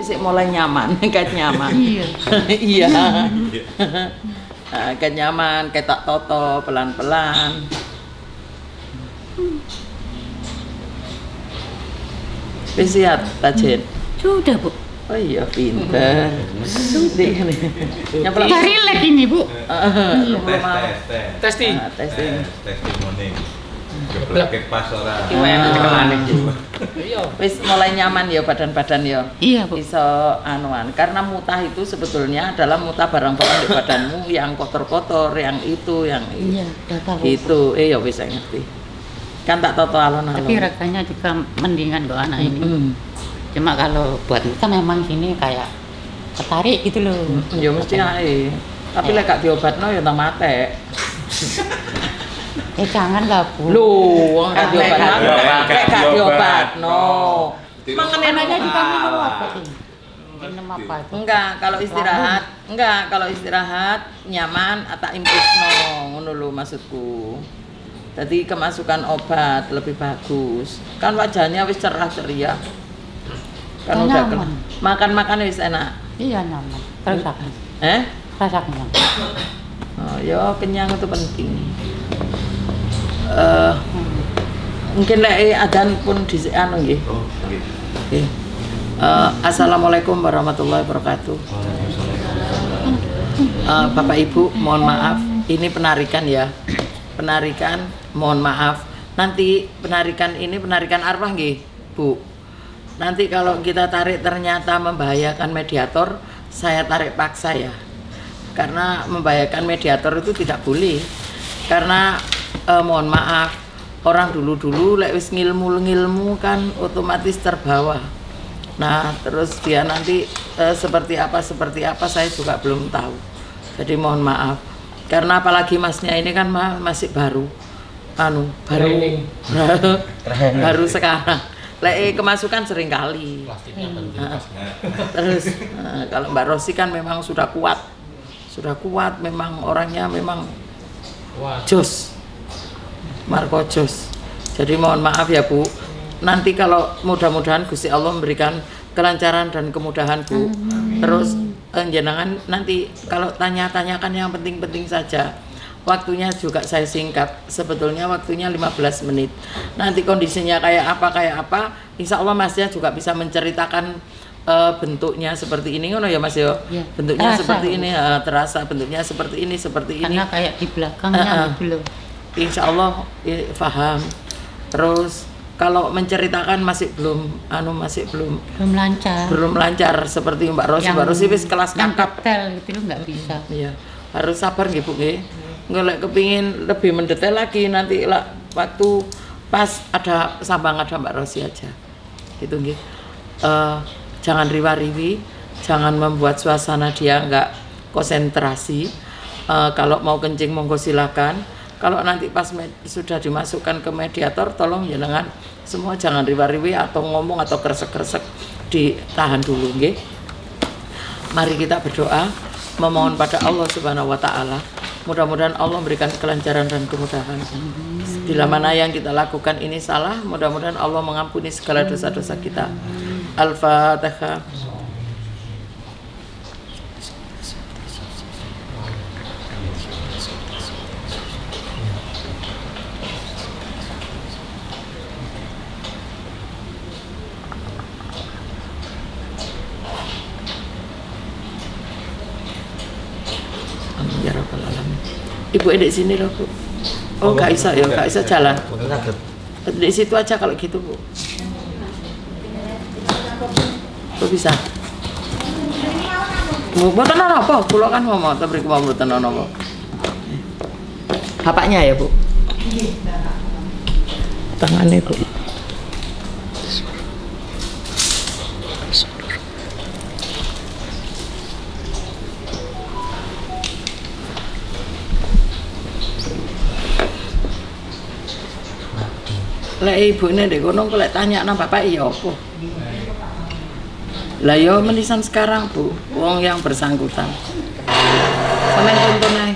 sik mulai nyaman, ket nyaman. Iya. Ket nyaman, ketak toto pelan-pelan. Wis siap, Tajin? Sudah, Bu. Oh iya, pinter. Sudah nih. Udah rileks ini, Bu. Testing. Testing. Testimoni. Geblek pas ora. Gimana cekelane? Iya. Wis mulai nyaman ya badan-badan ya. Iya, Bu. Iso anuan. Karena mutah itu sebetulnya adalah mutah barang-barang di badanmu yang kotor-kotor, yang itu, yang Iya, udah tahu. gitu. Ya wis saya ngerti. Kan tak toto alon-alon. Tapi rasanya juga mendingan kok anak ini. Cuma kalau buat kita memang sini kayak tertarik gitu loh. Ya mesti ae. Tapi lek gak diobatno ya nang mate. Jangan lah, Bu. Loh, gak diobatno. Lek gak diobatno. Makanya aja juga minum apa sih? Minum apa itu? Enggak, kalau istirahat nyaman tak impusno ngono lho maksudku. Jadi kemasukan obat lebih bagus. Kan wajahnya wis cerah ceria. Kan udah makan wis enak. Iya, nyaman. Rasakan. Rasa kenyang. Oh, ya kenyang itu penting. Mungkin lek adzan pun di anu nggih. Oh, nggih. Oke. Assalamualaikum warahmatullahi wabarakatuh. Bapak Ibu, mohon maaf, ini penarikan ya. Penarikan, mohon maaf. Nanti penarikan ini penarikan arwah nggih, Bu. Nanti kalau kita tarik ternyata membahayakan mediator, saya tarik paksa ya. Karena membahayakan mediator itu tidak boleh. Karena mohon maaf, orang dulu-dulu lek wis ngilmu kan otomatis terbawa. Nah, terus dia nanti seperti apa saya juga belum tahu. Jadi mohon maaf. Karena apalagi masnya ini kan masih baru. Baru sekarang. Lek kemasukan sering kali. Terus kalau Mbak Rosi kan memang sudah kuat. Memang orangnya memang jos. Marco Jos. Jadi mohon maaf ya Bu. Nanti kalau mudah-mudahan Gusti Allah memberikan kelancaran dan kemudahan Bu. Terus jenengan nanti kalau tanya-tanyakan yang penting-penting saja. Waktunya juga saya singkat. Sebetulnya waktunya 15 menit. Nanti kondisinya kayak apa, insya Allah Masnya juga bisa menceritakan bentuknya seperti ini, ngono ya Mas yo. Ya, bentuknya terasa, seperti ini, terasa bentuknya seperti ini. Karena kayak di belakangnya gitu loh. Insya Allah paham. Terus kalau menceritakan masih belum lancar seperti Mbak Rosi wis kelas kakap. Detail gitu loh nggak bisa. Iya, harus sabar nggih Bu nggih. Nggak kepingin lebih mendetail lagi nanti lah waktu pas ada sambang ada Mbak Rosi aja. Gitu nggih. Jangan riwa-riwi, jangan membuat suasana dia nggak konsentrasi. Kalau mau kencing monggo silakan. Kalau nanti pas sudah dimasukkan ke mediator, tolong jangan semua jangan riwa-riwi atau ngomong atau kresek-kresek, ditahan dulu, nggih. Mari kita berdoa, memohon pada Allah Subhanahu wa taala. Mudah-mudahan Allah memberikan kelancaran dan kemudahan. Bila mana yang kita lakukan ini salah, mudah-mudahan Allah mengampuni segala dosa-dosa kita. Al-Fatihah. Ya Rabbal Alamin. Ibu di sini loh Bu. Oh nggak bisa ya, nggak bisa jalan. Di situ aja kalau gitu Bu. Kok bisa? Mboten apa, kula kan ngomong tapi kula mboten apa. Bapaknya ya Bu. Tangannya Bu. Lek ibu ini dek kono kok lek tanya nang bapak iya apa? Lah yo menisan sekarang Bu, wong yang bersangkutan. Sampeyan tonton ae.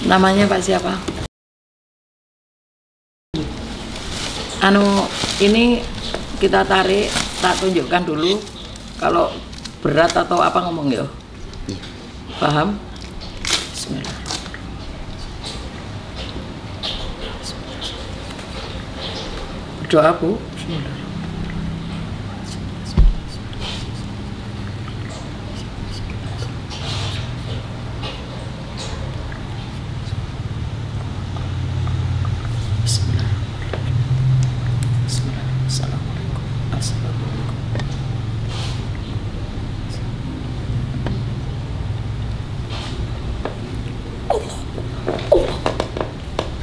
Namanya Pak siapa? Ini kita tarik, tak tunjukkan dulu. Kalau berat atau apa ngomong ya? Paham? Bismillah. Berdoa Bu. Bismillah.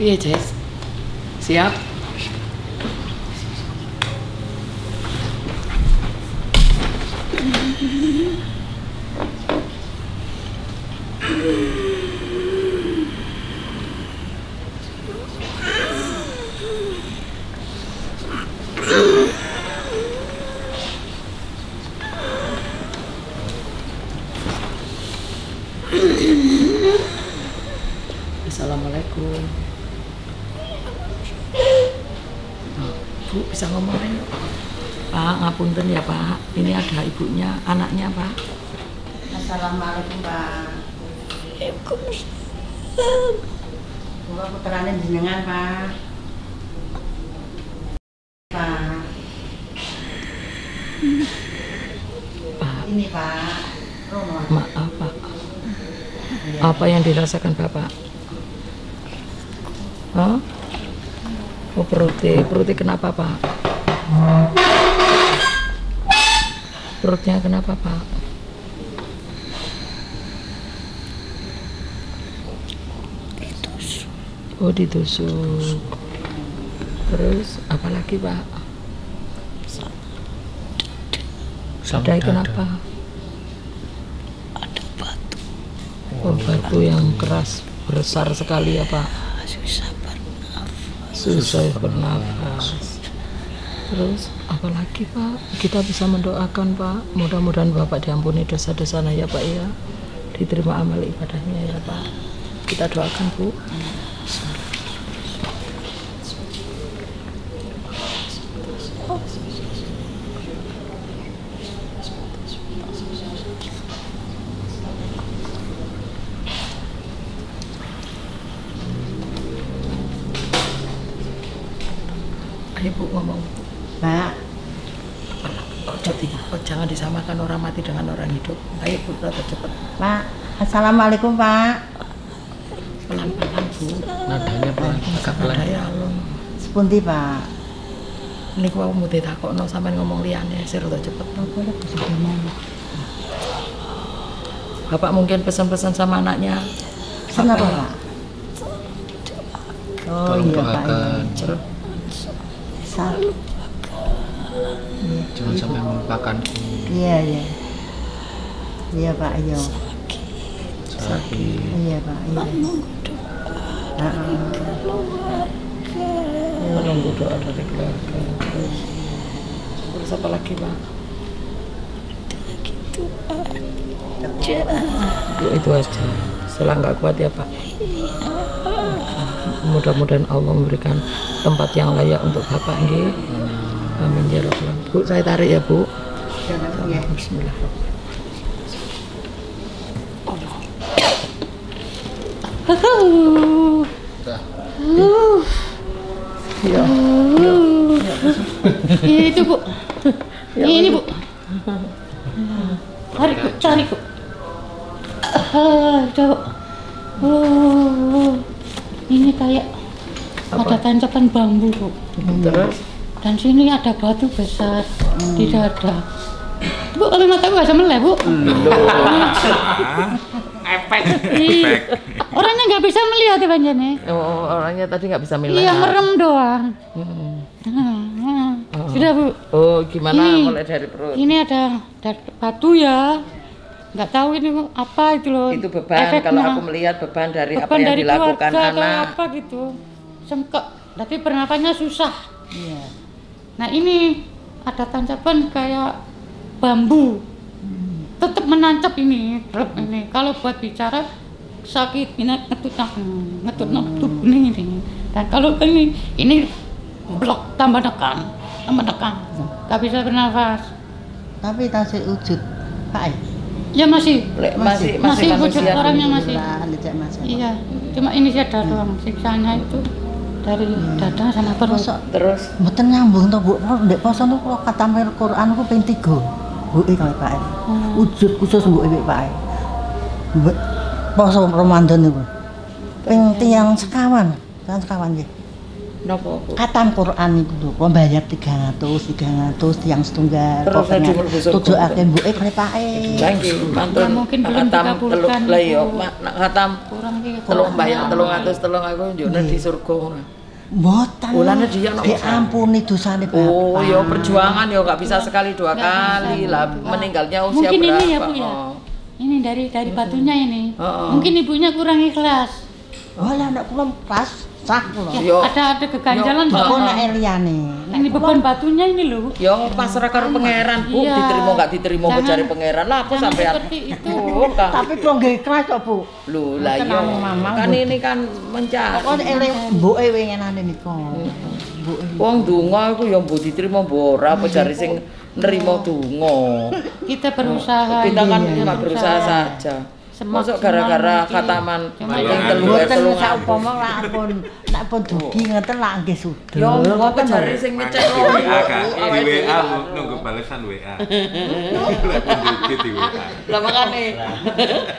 Iya Jess, siap? Assalamualaikum. Bu, bisa ngomong ayo. Pak, ngapunten ya Pak. Ini ada ibunya, anaknya Pak. Assalamualaikum Pak. Waalaikumsalam. Kula putrane jenengan Pak. Pak. Pak, Ini Pak. Romo. maaf Pak. Apa yang dirasakan Bapak? Hah? Oh, perutnya kenapa Pak? Perutnya kenapa Pak? Oh, ditusuk. Terus apa lagi Pak? Ada kenapa? Ada batu. Oh, batu yang keras besar sekali ya Pak. Susah bernafas. Terus apa lagi Pak? Kita bisa mendoakan Pak. Mudah-mudahan Bapak diampuni dosa-dosanya ya Pak ya. Diterima amal ibadahnya ya Pak. Kita doakan Bu. Ayo Bu ngomong. Pak. Jangan disamakan orang mati dengan orang hidup. Ayo Bu, rata cepat. Pak. Assalamualaikum Pak. Pelan-pelan Bu. Nadanya pelan, agak pelan. Ya Allah. Sepundi Pak. Ini gua mau ditakokno sampean ngomong liyane sir rada cepet. Bapak mungkin pesan-pesan sama anaknya. Kenapa Pak? Oh Tolong iya Pak. doakan. Iya. Jangan sampai melupakanku. Iya iya. Iya Pak, iya. Sakit. Iya Pak, iya. Menunggu doa dari keluarga. Terus apa lagi Pak? Itu aja. Setelah nggak kuat ya Pak. Mudah-mudahan Allah memberikan tempat yang layak untuk Bapak nggih. Amin ya rabbal alamin. Bu, saya tarik ya Bu. Bismillah. Ya. Itu Bu. Ini Bu. Tarik Bu, tarik Bu. Coba. Ini kayak ada tancapan bambu Bu. Terus Dan sini ada batu besar di dada. Bu, kalau mataku nggak bisa melek Bu. efek. Orangnya nggak bisa melihat ya Banjane. Oh, orangnya tadi nggak bisa melihat. Iya, merem doang. Sudah Bu. Oh, gimana Ini- mulai dari perut? Ini ada batu ya. Nggak tahu ini apa itu loh. Itu beban. efeknya. Kalau aku melihat beban dari apa Beban yang dari dilakukan keluarga atau anak. apa gitu. Sengkek. Tapi pernapasannya susah. Iya. Nah ini ada tancapan kayak bambu. Tetap menancap ini, drop ini. Kalau buat bicara sakit, ngetut ini. Dan kalau ini blok tambah tekan, nggak bisa bernafas. Tapi tasih wujud, Pak. Ya masih Masih wujud manusia. orangnya masih. Masih. Iya, cuma ini dada doang, siksanya itu dari dada sama perut. Terus Mboten nyambung to, Bu. Ndek poso niku kula khatam Al-Qur'an niku ping 3. Buke kali Pak. Wujud khusus buke Pak. Mbok poso Ramadan niku. Ping tiyang sekawan nggih. napa Bu? Khatam Qur'an niku lho, kula bayar 300 tiyang setunggal. Terus Pokoknya aja mlebu surga. tujuake mbuke kali Pak. Lah nggih, mantun. Ya, mungkin belum Khatam dikabulkan, lah iya, Bu. nak khatam Kurang iki. telung bayang 303 aku njone di surga ngono. Mboten. Ulane dia nok diampuni dosane Bapak. Oh, ya perjuangan ya nggak bisa sekali dua kali lah meninggalnya usia Mungkin berapa? ini ya Bu ya. Oh. Ini dari batunya ini. Oh. Mungkin ibunya kurang ikhlas. Oh lah anak kula pas sah kula. Yo. Ya, ada keganjalan Yo. Mbak. Kok nek Eliane. Ini beban batunya ini loh. Ya pasrah karo pangeran, Bu, Iya. diterima nggak diterima Jangan- cari pangeran lah aku jangan sampean. seperti itu. Oh, Kak. Tapi kula nggih ikhlas kok, Bu. Lho lah Mboten iya. anu mamang, Kan Bu. ini kan mencari. Kok eling mbuke wingenane nika. Mbuke. Wong donga iku ya mbok diterima mbok ora apa jare sing nerima donga. Kita berusaha. Kita kan Iya, cuma berusaha saja. Semaksimal Masuk gara-gara mungkin. khataman Cuma ping jangan- telu Mboten telung saupama lah pun dugi ngeten lah nggih sudah. Ya apa jare sing ngecek Di WA lho. kan, di awake WA dhewe. nunggu balasan WA. Lek penduki di WA. Lah makane.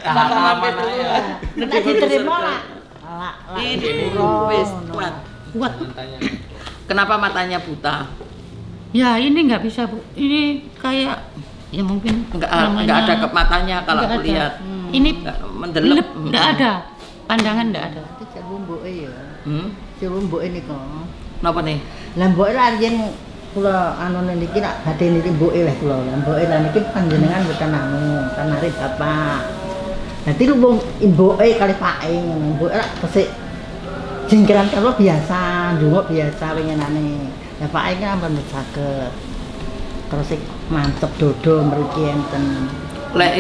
Tahapan ya. Nek diterima lah. Lah Ini pura. wis kuat. Kuat. Tanya. Kenapa matanya buta? Ya ini nggak bisa Bu. Ini kayak ya mungkin Enggak namanya- ada ke matanya kalau nggak aku ada. lihat. Ini Enggak mendelep. nggak ada. Pandangan nggak ada. Iki cek mbuke ya. Hmm. Cek mbuke nika. Napa nih? Lah mbuke lah yen kula anune niki nak badhe niki mbuke weh kula. Lah mbuke lah niki panjenengan mboten anu, kan mari bapak. Dadi lu wong mbuke kali pake ngono. Mbuke lah besik jingkran karo biasa, ndonga biasa winginane. Lah pake ki ampun saged. Terus sik mantep dodo mriki enten. Lek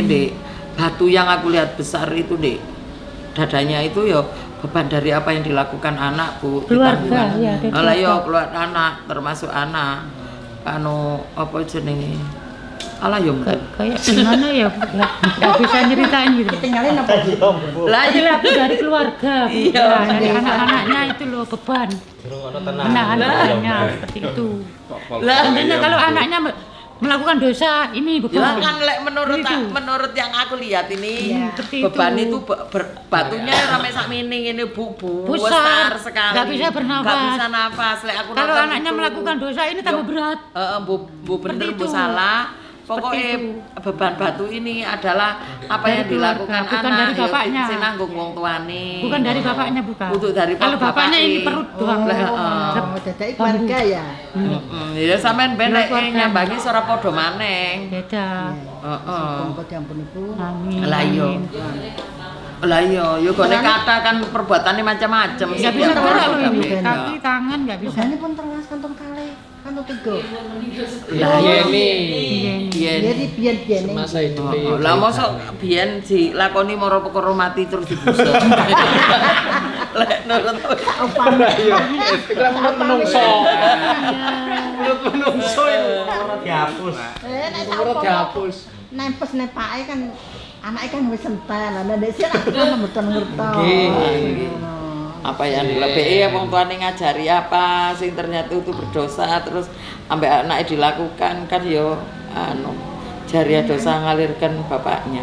Dek, batu yang aku lihat besar itu Dek, dadanya itu ya beban dari apa yang dilakukan anak Bu. Keluarga, Ditanggung. ya, dari Lah ya keluarga. keluar anak termasuk anak. Anu apa jenenge? Alah yo. Kayak gimana ya Bu? Nggak bisa nyeritain gitu. Tinggalin apa sih? Lah Ini lagu dari keluarga, Bu. Iya. Ya, dari anak-anaknya itu loh beban. Menahan bebannya seperti itu. lah Tentunya kalau anaknya melakukan dosa ini ya beban. kan lek Itu. menurut yang aku lihat ini Iya. Seperti beban itu. itu batunya rame sak mining ini Bu Besar. besar sekali. Nggak bisa bernafas. Nggak bisa nafas. Lek aku Kalau nonton anaknya itu. melakukan dosa ini tambah berat. Bu bener Seperti Bu itu. salah. Seperti Pokoknya itu. beban batu ini adalah apa Dari yang dilakukan keluarga, bukan anak dari bapaknya. sing nanggung wong tuane. Bukan dari bapaknya bukan. Untuk dari Kalau bapaknya bapaknya. ini perut doang. Lah, heeh. Oh, dadake keluarga ya. Ya sampean ben lek Keluarga. nyambangi ora padha maneng. Beda. Heeh. Monggo diampun Ibu. Amin. Lah iya. Lah iya, yo gone kata kan perbuatannya macam-macam. Nggak bisa Setiap gerak orang loh ini. beda-beda. Kaki, tangan nggak bisa. Biasanya pun terus kantong kali, kantong 3. Lah iya Yeni. biyen. Jadi biyen-biyen ini. Masa hidup Lah mosok biyen dilakoni mara perkara mati terus dibusuk. Lek nurut Upami. Itu kan menungso. Menungso dihapus. Nek Menurut dihapus. nempes nepake kan anake kan wis entel. Lah nek sik kan mboten ngerti. Nggih. apa yang dilebihi wong tuane ngajari apa sing ternyata itu berdosa terus ambek anake dilakukan kan yo anu jariah dosa ngalirkan bapaknya.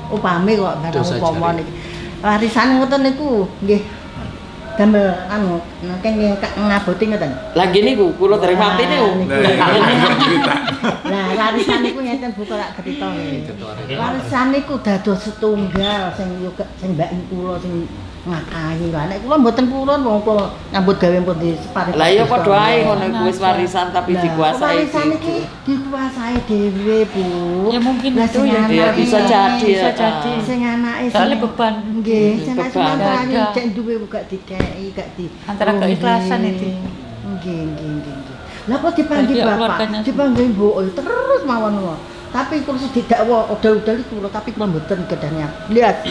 Upami kok Dosa upama jari. niki. Warisan ngoten niku nggih damel anu kenging ngaboti ngoten. Lah gini ku kula dari mati niku. Lah warisan niku ngeten Bu kok ketito nggih. Warisan niku dados setunggal sing mbak kula sing ngakahi lho anak kula mboten purun wong kula nyambut gawe pun disepari. Lah ya padha ae ngono iku wis warisan tapi dikuasai. Warisan iki dikuasai dhewe Bu. Ya mungkin Lah, itu sing ya. Ya anake- bisa jadi Bisa ya. jadi. sing anake Soalnya beban. nggih sing Beban. sementara Ada. cek duwe gak dikeki gak di Antara keikhlasan itu. nggih. Lah kok dipanggil Bagi bapak keluarganya. dipanggil mbok terus mawon kok Tapi kula didakwa odol-odol kula tapi kula mboten gedahnya. Lihat.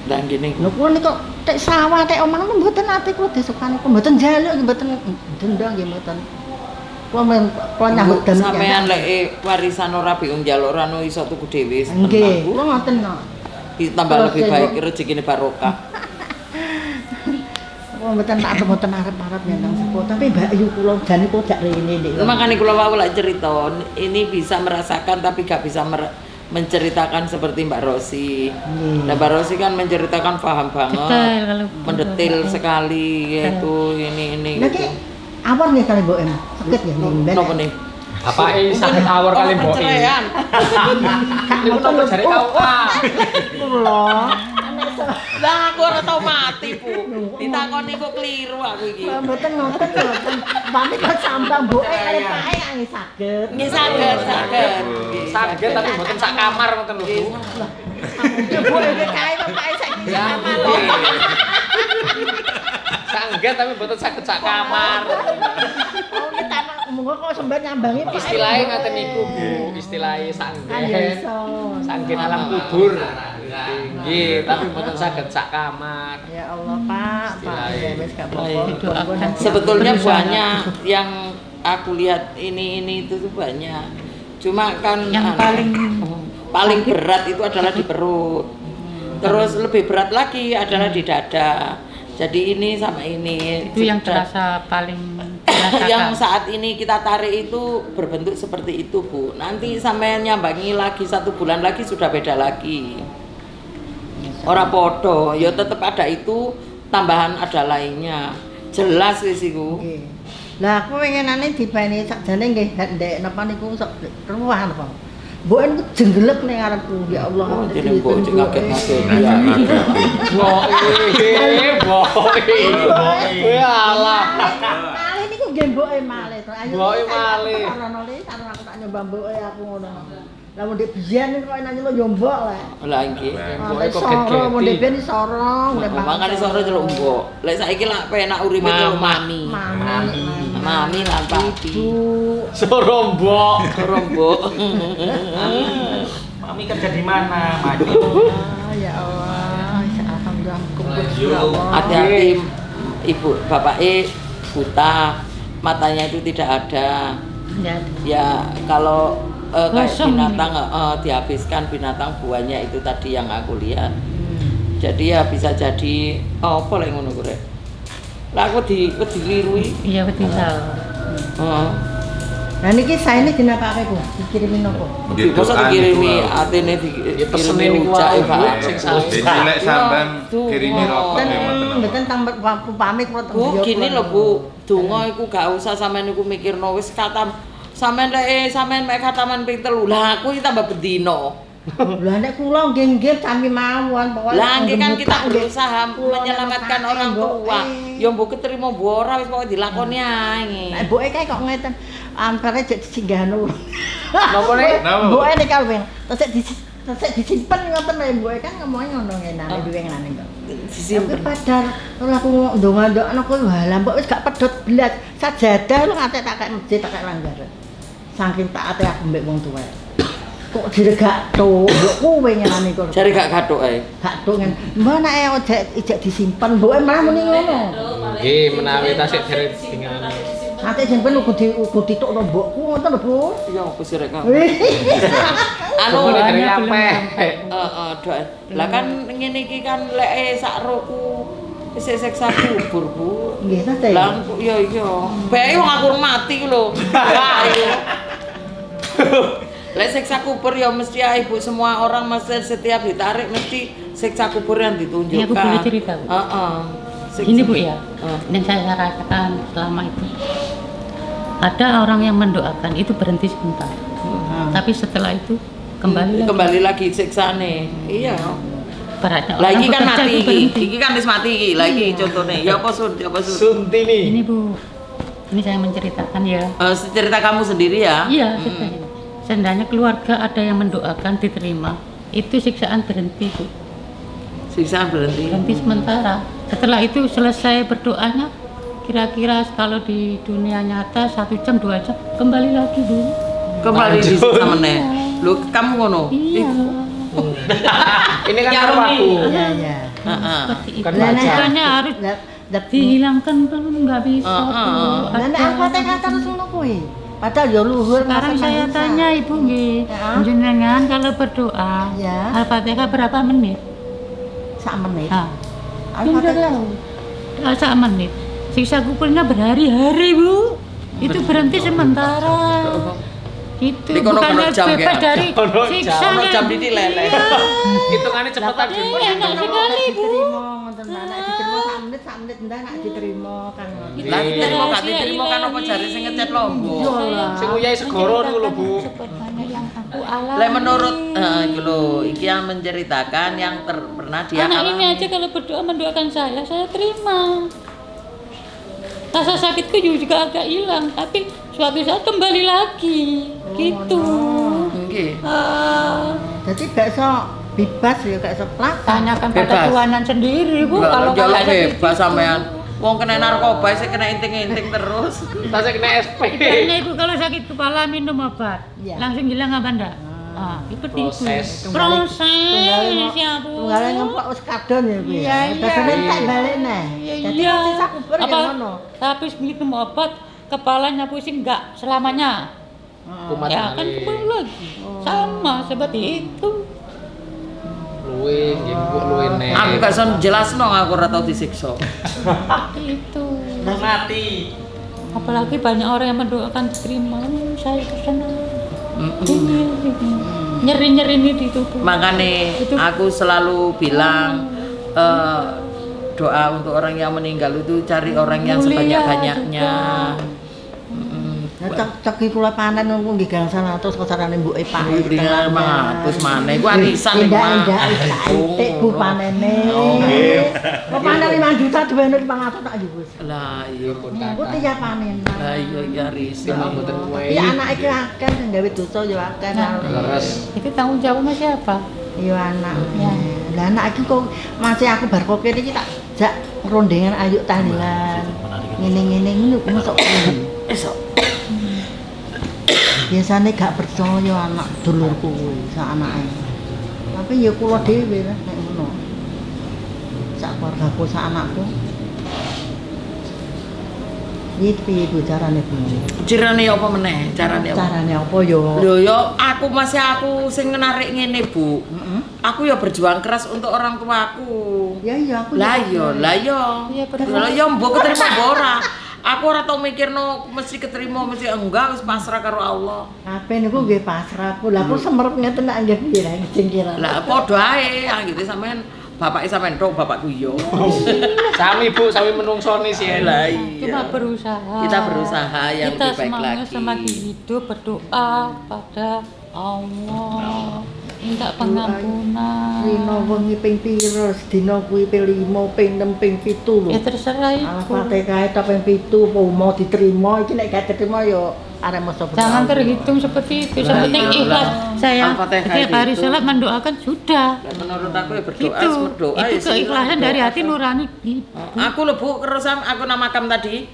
Dan gini, Lho kula niku tek sawah tek omah mboten ate kula desukane kula mboten njaluk nggih mboten dendang nggih mboten. Kula nyambut damel. sampean lek warisan ora bingung njaluk ora ono iso tuku dhewe. Nggih, kula ngoten no. Tambah lebih baik rezekine barokah. Kula mboten tak mboten arep-arep nyandang sepuh, tapi Mbak Ayu kula jane kula jak rene Dik. Makanya kula wau lek cerita, ini bisa merasakan tapi gak bisa menceritakan seperti Mbak Rosi. Nah, Mbak Rosi kan menceritakan paham banget, Detail kalau mendetil sekali yaitu ini Lha gitu. ki awon nggih kali Mbok Em. Sakit ya ning Napa nih? Apa sakit awor kali mbok iki? Perceraian. Iku napa jare kau? Kula. Lah aku ora tau mati, Bu. Ditakoni kok keliru aku iki. Mboten ngoten mboten. Pamit kok sambang Mbok kali pae nggih saged. Nggih saged. Saged tapi mboten sak kamar ngoten lho. Bu. Mbok iki kae kok pae saiki kamar. Saged tapi mboten saged sak kamar. Oh iki tanah monggo kok sembar nyambangi pae. Istilahnya ngaten niku, Bu. Istilahnya Kan ya sanggen. iso. Sanggen alam kubur. Nggih, tapi mboten saged sak kamar. Ya Allah, Pak. Pak, ya wis gak apa-apa. Sebetulnya banyak yang aku lihat ini itu tuh banyak. Cuma kan Yang paling berat itu adalah di perut. Terus lebih berat lagi adalah di dada. Jadi ini sama ini. itu yang terasa paling dirasakan. Yang saat ini kita tarik itu berbentuk seperti itu, Bu. Nanti sampai nyambangi lagi 1 bulan lagi sudah beda lagi. Ora podo, ya tetap ada itu, tambahan ada lainnya. Jelas wis iku. Nggih. Lah aku pengenane dibani sakjane nggih ndek napa niku sok ruwah napa. Mbok niku jenggelek ning ngarepku ya Allah. Oh, jadi mbok cek kaget-kaget. Alah. Malih niku nggih mboke malih. Ayo. Mboke malih. Karena le karo aku tak nyoba mboke aku ngono. Lah mun ndek biyen kok nanya lo nyombok lah. Lah iki. Mboke kok Soro, gegeti. mun ndek biyen sorong, ndek Makane sore celuk mbok. Lek saiki lak penak uripe celuk mami. Mami lan papi. Sorombok. Rombok. Mami kerja di mana, Mami? Ya Allah, alhamdulillah kumpul. Hati-hati ibu, bapak buta, matanya itu tidak ada. Ya, Ya kalau kayak Kosong binatang dihabiskan binatang buahnya itu tadi yang aku lihat. Jadi ya bisa jadi apa lek ngono kuwi. Lah aku dilirui. iya betul. Heeh. Nah niki saene dinapake Bu? Dikirimin nopo? Masa dikirimi atene pesene dikirimi niku ujak wae, Pak. Bu, sing salah. Jadi lek sampean Tuh, kirimi rokok ya mboten. Mboten tambah pamit kula Bu, gini lho Bu, donga iku gak usah sampean niku mikirno wis kata sampean lek sampean mek khataman ping 3. Lah aku iki tambah bendino. Lah nek kula nggih sami mawon pokoke. Lah nggih kan kita berusaha menyelamatkan orang tua. Ya mbok keterima mbok ora wis pokoke dilakoni ae. Nek mboke kae kok ngeten. Ampere jek disinggahno. Napa nek? Mboke nek kalben. Terus disimpen ngoten lho mboke kan ngomongnya ngono ngene duwe ngene kok. Disimpen. Padahal ora aku ndonga-ndongakno kowe walah mbok wis gak pedhot blas. Sajadah lu ngate tak kek masjid tak kek langgar. Saking taate aku mbek wong tuwa. Kok diregakno mbok kowe nyenani kok. Jare gak gathuk ae. Gak tok ngen. Mbok nek ijek disimpen mboke malah muni ngono. Nggih, menawi tasik deret dengan Ate jempen ugo ditukno mbokku ngoten lho, Bu. Ya apa sih rek kamu? anu Anu dari ampe. heeh, doa. Lah kan ngene iki kan lek sak roku isih seksa kubur, Bu. Nggih ta, Teh. Lah iya iya. Bae wong aku mati ku lho. Wah, iya. Lek siksa kubur ya mesti ibu semua orang mesti setiap ditarik mesti siksa kubur yang ditunjukkan. Iya, aku boleh cerita, Bu? Heeh. Gini Bu ya, yang saya rasakan selama itu ada orang yang mendoakan itu berhenti sebentar, tapi setelah itu kembali lagi siksane. Iya. Beratnya Lah orang iki kan bekerja mati itu iki. berhenti. Iki kan wis mati iki. Lah iki contohnya. Ya apa Sun? Ya apa Sun? Suntini. Ini Bu, ini saya menceritakan ya. Cerita kamu sendiri ya? Iya, ceritanya. Seandainya keluarga ada yang mendoakan diterima, itu siksaan berhenti Bu. Siksaan berhenti. Berhenti sementara. Setelah itu selesai berdoanya, kira-kira kalau di dunia nyata 1 jam 2 jam kembali lagi dulu. Kembali disiksa meneh. Lho, kamu ngono? Iya. Ini kan Ya, karo Rumi. aku. Iya, iya. Heeh. Seperti itu. Kan Lah, nek- Makanya harus dihilangkan pun nggak bisa. Bu. Lah nek Al-Fatihah terus ngono kuwi. Padahal ya luhur Sekarang masa saya manusia. tanya Ibu nggih, Ya. jenengan kalau berdoa, Ya. Al-Fatihah berapa menit? sak menit. Nah, Al-Fatihah doa sak menit. Siksa kukulnya berhari-hari Bu. Itu berhenti sementara. Itu Di kono bukannya jam, bebas ya? dari Kono jam. siksa. Ono jam ditilele. Hitungannya cepetan Iya, Jun. enak sekali Bu. diterima ngoten nek diterima sak menit ndak nak diterima kan. Lah diterima gak diterima kan apa jare sing ngecet Lombok. Sing uyai segoro niku lho, Bu. Seperti yang aku alami. Lah menurut iki lho, iki yang menceritakan yang pernah dia Anak ini alami. aja kalau berdoa mendoakan saya terima. Rasa sakitku juga agak hilang, tapi suatu saat kembali lagi, gitu. Nggih. Ah, Jadi gak iso bebas ya gak iso plak. tanyakan pada Bebas. Tuhanan sendiri Bu. Kalau Kalau njaluk kayak bebas sampean. Wong kena narkoba sih kena inting-inting terus. Tasnya kena SP. Karena Ibu kalau sakit kepala minum obat, Iya. langsung hilang apa enggak? Seperti itu. Proses. Proses ya Bu. Tunggale ngempok wis kadon ya kuwi. Iya, iya. Dadane tak balik neh. Dadi Iya. sisa kubur ya Apa? ngono. Habis minum obat, kepalanya pusing enggak selamanya. Kumat Ya kan kembali lagi. Sama seperti itu. Luwe, nggih Bu luwe nek. Aku gak iso jelasno aku ora tau disiksa. Itu. mati. Apalagi banyak orang yang mendoakan diterima. Saya senang. Nyeri-nyeri ini di tubuh. Makanya Itu. aku selalu bilang doa untuk orang yang meninggal itu cari orang yang Mulia sebanyak-banyaknya. Nah, cek kula panen nunggu nggih gangsal atus kesarane mbuke Pak. Dengan terus mana? Iku arisan iku. Indah-indah cantik Bu panene. Kok panen 5 juta duwene 500 tak yo wis. Lah iya Pun Ku kata. tiya panen. lah iya ya arisan. Sing mboten kuwe. Ya anak iki akeh sing gawe dosa yo akeh. Leres. Itu tanggung jawabnya siapa? Yo anak. Ya. Lah anak iki kok masih aku bar kok kene iki tak jak rondengan ayo tahlilan. Ngene-ngene ngono mosok esok. Biasanya gak percaya anak dulurku kuwi sak anake. Tapi ya kula dhewe lah nek ngono. Sak keluargaku sak anakku. Iki piye Bu carane Bu? Cirane apa meneh? Carane apa? Carane apa yo? Lho yo aku masih aku sing narik ngene Bu. Aku ya berjuang keras untuk orang tuaku. Ya iya aku. Lah iya, lah iya. Iya, bener. Lah iya mbok keterima mbok ora. Aku ora tau mikirno mesti keterima mesti enggak wis pasrah karo Allah. Kabeh niku nggih pasrah aku. Lah aku semerep ngeten nak nggih piye lah jengkiran. Lah padha ae gitu sampean bapake sampean tok bapakku yo. Sami Bu, sami menungsoni sih. Lah iya. Cuma berusaha. Kita berusaha yang Kita lebih baik semangat lagi. semakin hidup berdoa pada Allah. Minta pengampunan. Rino wengi ping pira sedina kuwi ping 5, ping 6, ping 7 lho. Ya terserah Ibu. Al-Fatihah itu ping 7 apa mau diterima iki nek gak diterima ya arek masa Jangan terhitung seperti itu. Lah, Seperti iya, ikhlas lah. saya Al-Fatihah setiap hari itu. sholat mendoakan sudah. Menurut aku ya berdoa, Itu, berdoa itu ya sih, keikhlasan dari berdoa. hati nurani. Aku lho Bu, kerusan aku nama makam tadi.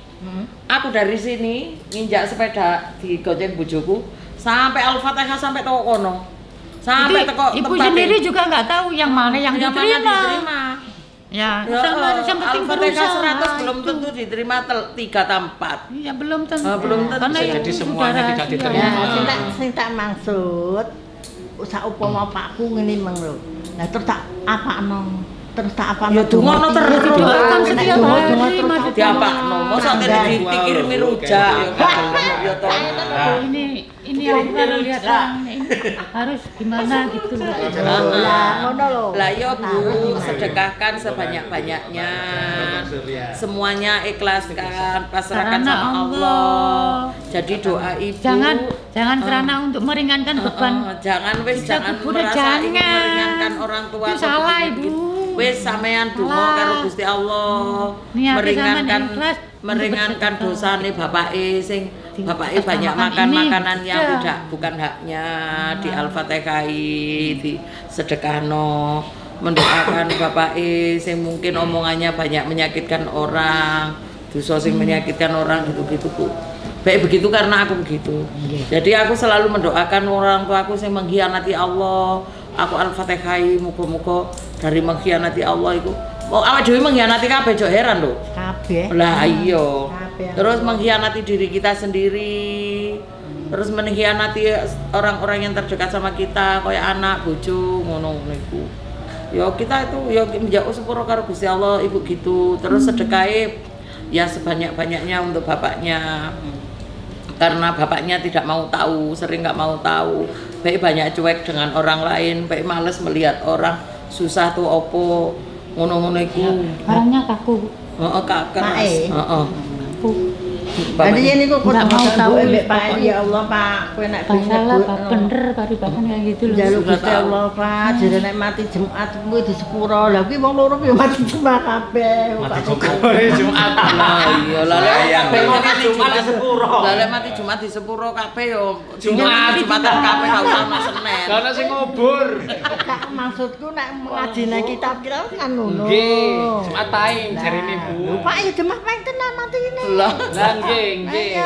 Aku dari sini nginjak sepeda di goceng bojoku sampai Al-Fatihah sampai toko kono. Sampai Jadi, toko Ibu tempatnya. sendiri juga nggak tahu yang mana yang mana diterima. diterima. Ya, Ya, sama yang penting Al-Fatihah berusaha. 100 belum itu. tentu diterima 3 atau 4. Iya, belum tentu. Belum tentu. Karena Bisa yang jadi itu semuanya sudah tidak rahasia. diterima. Ya, sing tak maksud sak upama pakku ngene meng lho. Lah terus tak apakno. Terus tak apakno. Ya dongono terus. Didoakan Nek setiap donga-donga hari, terus maksudnya. Diapakno, mosok tadi dikirimi rujak ya kadang ya toh. Ini aku kalau lihat orang ini harus gimana gitu. Lah ngono lho. Lah ya Bu, sedekahkan sebanyak-banyaknya. Semuanya ikhlaskan, pasrahkan Karena sama Allah. Allah. Jadi doa Ibu Jangan karena untuk meringankan beban. jangan wis Bisa jangan kubur, merasa ingin jangan. meringankan orang tua. Itu salah, begini-begini. Ibu. Wis sampean donga Salah. karo Gusti Allah. Niati Meringankan sampean ikhlas meringankan untuk bersedekah. dosane bapake sing bapake Pas banyak makan makan ini, makanan yang ya. tidak bukan haknya di Al-Fatihah di sedekahno mendoakan bapake sing mungkin omongannya banyak menyakitkan orang dosa sing menyakitkan orang gitu-gitu Bu. Baik begitu karena aku begitu. Jadi aku selalu mendoakan orang tuaku yang mengkhianati Allah. Aku Al-Fatihai muga-muga dari mengkhianati Allah itu. Oh, awake dhewe mengkhianati kabeh jok heran lho. Kabeh. Lah iya. Kabeh. Terus mengkhianati diri kita sendiri. Terus mengkhianati orang-orang yang terdekat sama kita, kayak anak, bojo, ngono iku. Ya kita itu ya njauh sepuro karo Gusti Allah ibu gitu. Terus sedekahe ya sebanyak-banyaknya untuk bapaknya. Karena bapaknya tidak mau tahu, sering nggak mau tahu, baik banyak cuek dengan orang lain, baik males melihat orang susah tuh opo ngono-ngono iku. Orangnya kaku. Heeh, keras. Heeh. Jadi ini kok nggak mau tahu Pak, ya Allah Pak, kowe nek salah Pak bener paribakan kayak gitu loh. Jaluk Gusti Allah Pak, jare nek mati Jumat kuwi di sepuro. Lah kuwi wong loro ya mati Jumat kabeh. Mati Jumat. Lah iya, lah kabeh mati Jumat di sepuro. Lah mati Jumat di sepuro kabeh yo Jumatan kabeh gak usah ana Senin. Lah ana sing ngubur. Kak maksudku nek ngajine kitab kira kan ngono. Nggih, Jumat paing jarine Bu. Pak ya Jumat paing tenan matine. Lah Nggih.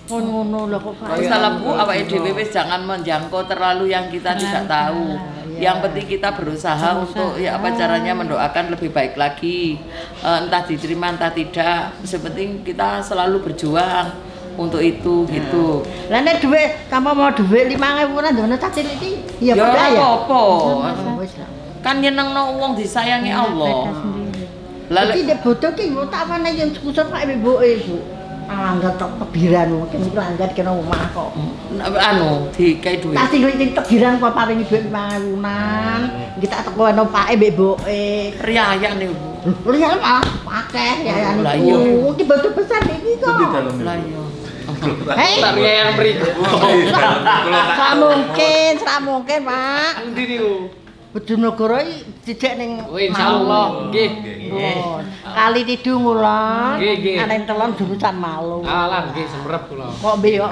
Ngono lho kok Pak. salah Bu, awake dhewe wis jangan menjangkau terlalu yang kita tidak tahu. Yang penting kita berusaha untuk ya apa caranya mendoakan lebih baik lagi. Entah diterima entah tidak. Sepenting kita selalu berjuang untuk itu gitu. Lah nek dhuwit tanpa mau dhuwit 5.000 ora ndono cah cilik iki ya Ya padha ya. apa? Wis lah. Kan nyenengno wong disayangi Allah. Lah Iki nek bodoh ki yo tak mana yang kusut Pak ibuke Bu. Anggat tok tebiran mungkin langgat kena omah kok. anu dikai duit. Tak cilik sing tebiran kok paringi dhuwit 5.000-an. Iki tak teko ana Pake mbek mboke. Riayan nih Bu. Lihat malah akeh ya Lah iya. iki bodoh besar iki kok. Lah iya. Hei, Tak yang mriku. sak mungkin Pak. Endi niku? Bojonegoro iki dijek ning Oh insyaallah nggih. Bon. Kali Tidung kula. Nggih, nggih. Ana telon jurusan Malu. Alah nggih semrep kula. Kok mbiyok.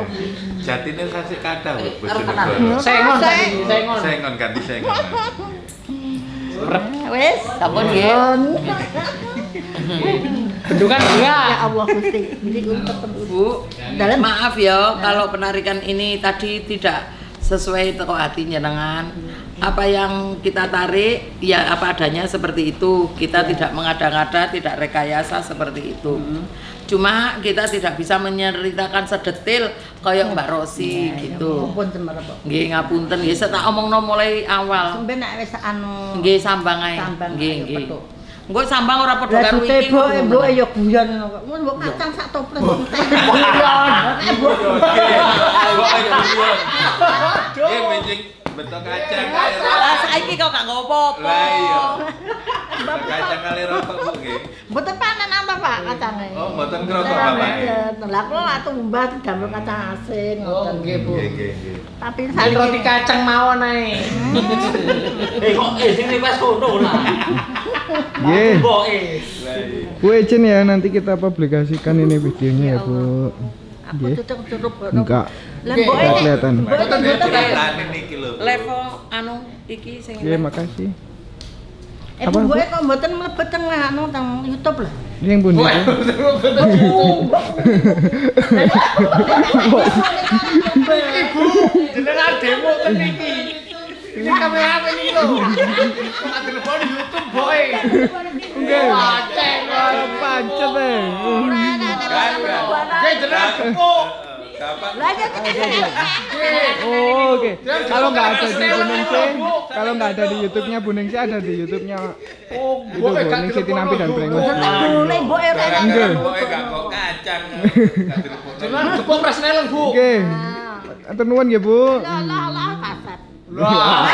Jatine kasih kathah lho Bojonegoro. Sengon tadi, sengon. Sengon ganti sengon. Wis, Sampun nggih. Bendungan Ya enggak. Allah Gusti. Iki ketemu. Bu, Dalam maaf ya kalau penarikan ini tadi tidak sesuai teko hati jenengan. Apa yang kita tarik ya apa adanya seperti itu. Kita tidak mengada-ngada, tidak rekayasa seperti itu. Cuma kita tidak bisa menceritakan sedetail kayak Mbak Rosi gitu. Ampun semerep. Nggih ngapunten nggih saya tak omongno mulai awal. Sampe nek wis anu Nggih sambang ae. Sambang Nggih ae, nggih. petuk. Engko sambang ora padha lah karo jute iki. mboke ya guyon ngono kok. Mun mbok kacang sak toples Eh mencing betok kacang kali Lah saiki kok gak ngopo-opo. Lah iya. Betok kacang kali rokok Bu nggih. Mboten panen apa Pak kacange? Oh, mboten ngerokok Bapak. Lah kula lak tumbah didamel kacang asin ngoten. Nggih Bu. Nggih nggih nggih. Tapi Sing roti kacang mawon ae. Kok sing wis ngono lah. Nggih. Mboke. Lah iya. Bu izin ya nanti kita publikasikan ini videonya ya Bu. aku Nggih. cucuk-cucuk Enggak. Lah mbok Enggak kelihatan. Mboten diceritain iki lho. Level anu iki sing Nggih, makasih. Apa mbok kok mboten mlebet teng anu teng YouTube lah. Ini yang pundi? Ibu, jenengan demo ten iki. Ini kamera apa ini lho? Kok telepon YouTube boy. Enggak. Waceng Pancet eh. Nggih jenengan gepuk. Kapan? Lah ya Oh, oke. Kalau nggak ada di Buningsi, kalau nggak ada di YouTube-nya Buningsi ada di YouTube-nya Oh, itu Buningsi Tinampi dan Brengus. boleh mbok ora Gara-gara boke gak kok kacang. Gak direpot. Jenengan gepuk resnelen, Bu. Oke. Atur nuwun ya, Bu. lah kasat. Wah.